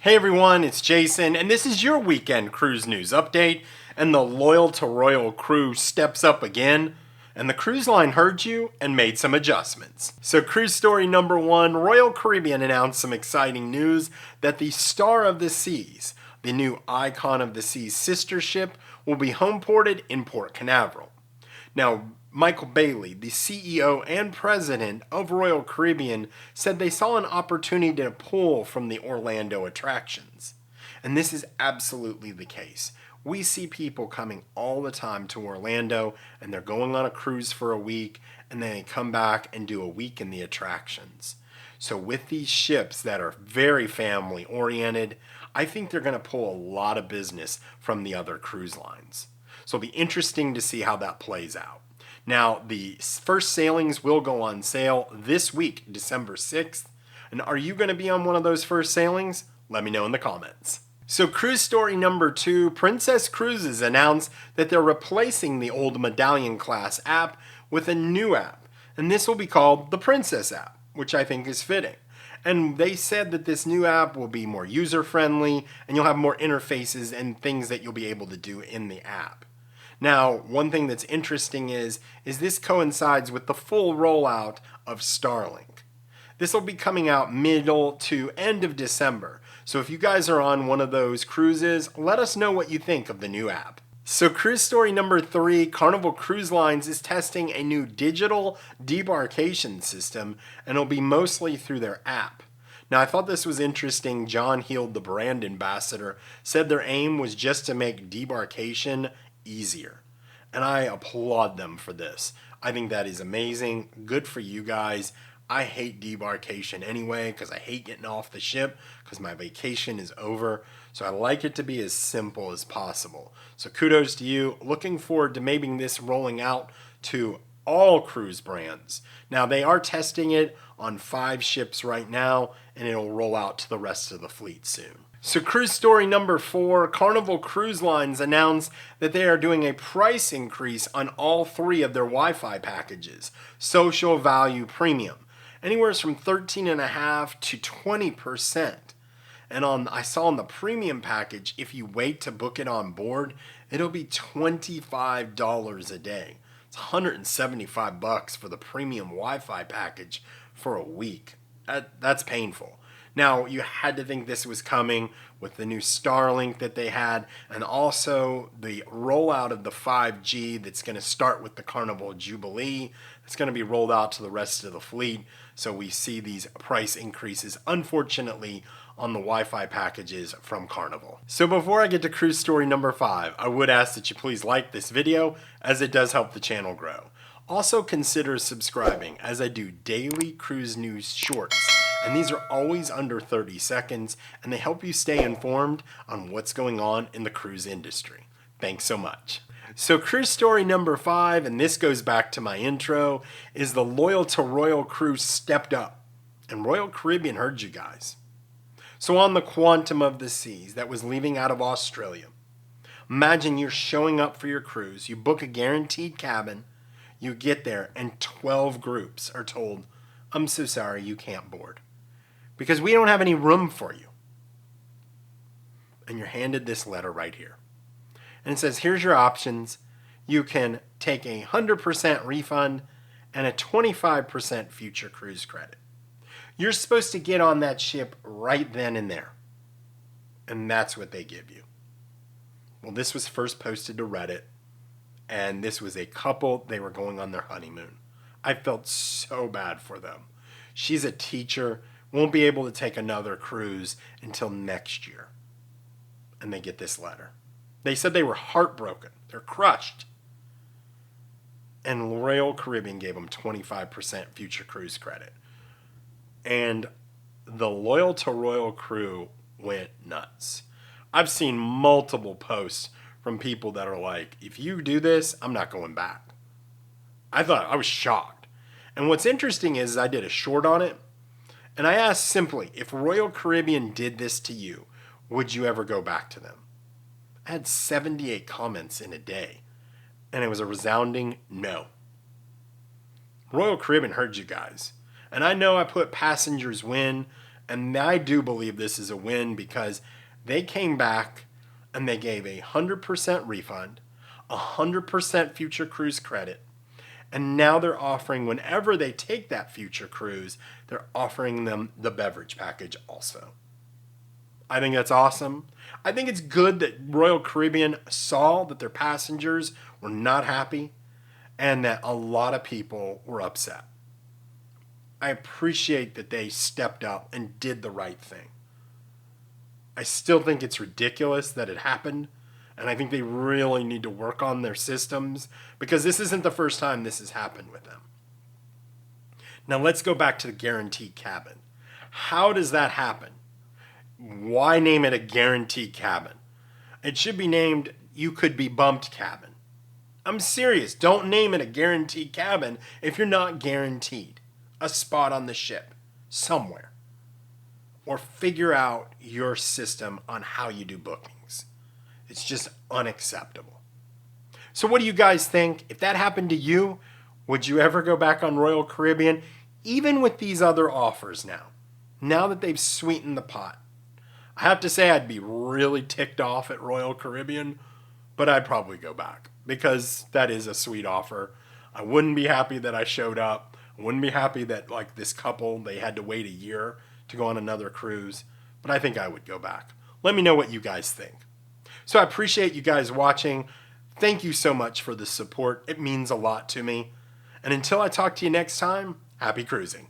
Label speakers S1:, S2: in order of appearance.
S1: Hey everyone, it's Jason, and this is your weekend cruise news update. And the Loyal to Royal crew steps up again, and the cruise line heard you and made some adjustments. So, cruise story number one, Royal Caribbean announced some exciting news that the Star of the Seas, the new Icon of the Seas sister ship, will be homeported in Port Canaveral. Now, Michael Bailey, the CEO and president of Royal Caribbean, said they saw an opportunity to pull from the Orlando attractions. And this is absolutely the case. We see people coming all the time to Orlando, and they're going on a cruise for a week, and then they come back and do a week in the attractions. So with these ships that are very family oriented, I think they're going to pull a lot of business from the other cruise lines. So it'll be interesting to see how that plays out. Now, the first sailings will go on sale this week, December 6th. And are you going to be on one of those first sailings? Let me know in the comments. So, cruise story number two, Princess Cruises announced that they're replacing the old Medallion class app with a new app. And this will be called the Princess app, which I think is fitting. And they said that this new app will be more user-friendly and you'll have more interfaces and things that you'll be able to do in the app. Now, one thing that's interesting is this coincides with the full rollout of Starlink. This will be coming out middle to end of December. So if you guys are on one of those cruises, let us know what you think of the new app. So cruise story number three, Carnival Cruise Lines is testing a new digital debarkation system, and it'll be mostly through their app. Now, I thought this was interesting. John Heald, the brand ambassador, said their aim was just to make debarkation easier. And I applaud them for this. I think that is amazing. Good for you guys. I hate debarkation anyway because I hate getting off the ship because my vacation is over. So I like it to be as simple as possible. So kudos to you. Looking forward to maybe this rolling out to all cruise brands. Now, they are testing it on 5 ships right now, and it'll roll out to the rest of the fleet soon. So cruise story number 4, Carnival Cruise Lines announced that they are doing a price increase on all 3 of their Wi-Fi packages, Social Value Premium, anywhere from 13.5% to 20%. And I saw on the premium package, if you wait to book it on board, it'll be $25 a day. It's $175 for the premium Wi-Fi package for a week. That's painful. Now, you had to think this was coming with the new Starlink that they had, and also the rollout of the 5G that's going to start with the Carnival Jubilee. It's going to be rolled out to the rest of the fleet, so we see these price increases, unfortunately, on the Wi-Fi packages from Carnival. So before I get to cruise story number 5, I would ask that you please like this video, as it does help the channel grow. Also consider subscribing, as I do daily cruise news shorts, and these are always under 30 seconds, and they help you stay informed on what's going on in the cruise industry. Thanks so much. So cruise story number 5, and this goes back to my intro, is the Loyal to Royal crew stepped up, and Royal Caribbean heard you guys. So on the Quantum of the Seas that was leaving out of Australia, imagine you're showing up for your cruise, you book a guaranteed cabin, you get there, and 12 groups are told, "I'm so sorry, you can't board, because we don't have any room for you." And you're handed this letter right here. And it says, here's your options. You can take a 100% refund and a 25% future cruise credit. You're supposed to get on that ship right then and there. And that's what they give you. Well, this was first posted to Reddit. And this was a couple, they were going on their honeymoon. I felt so bad for them. She's a teacher, won't be able to take another cruise until next year. And they get this letter. They said they were heartbroken. They're crushed. And Royal Caribbean gave them 25% future cruise credit. And the Loyal to Royal crew went nuts. I've seen multiple posts from people that are like, if you do this, I'm not going back. I was shocked. And what's interesting is I did a short on it, and I asked simply, if Royal Caribbean did this to you, would you ever go back to them? I had 78 comments in a day, and it was a resounding no. Royal Caribbean heard you guys. And I know I put passengers win And I do believe this is a win because they came back and they gave 100% refund, 100% future cruise credit. And now they're offering, whenever they take that future cruise, they're offering them the beverage package also. I think that's awesome. I think it's good that Royal Caribbean saw that their passengers were not happy and that a lot of people were upset. I appreciate that they stepped up and did the right thing. I still think it's ridiculous that it happened, and I think they really need to work on their systems because this isn't the first time this has happened with them. Now let's go back to the guaranteed cabin. How does that happen? Why name it a guaranteed cabin? It should be named You Could Be Bumped Cabin. I'm serious. Don't name it a guaranteed cabin if you're not guaranteed a spot on the ship somewhere. Or figure out your system on how you do bookings. It's just unacceptable. So what do you guys think? If that happened to you, would you ever go back on Royal Caribbean? Even with these other offers now that they've sweetened the pot. I have to say I'd be really ticked off at Royal Caribbean, but I'd probably go back because that is a sweet offer. I wouldn't be happy that I showed up. I wouldn't be happy that like this couple, they had to wait a year to go on another cruise, but I think I would go back. Let me know what you guys think. So I appreciate you guys watching. Thank you so much for the support. It means a lot to me. And until I talk to you next time, happy cruising.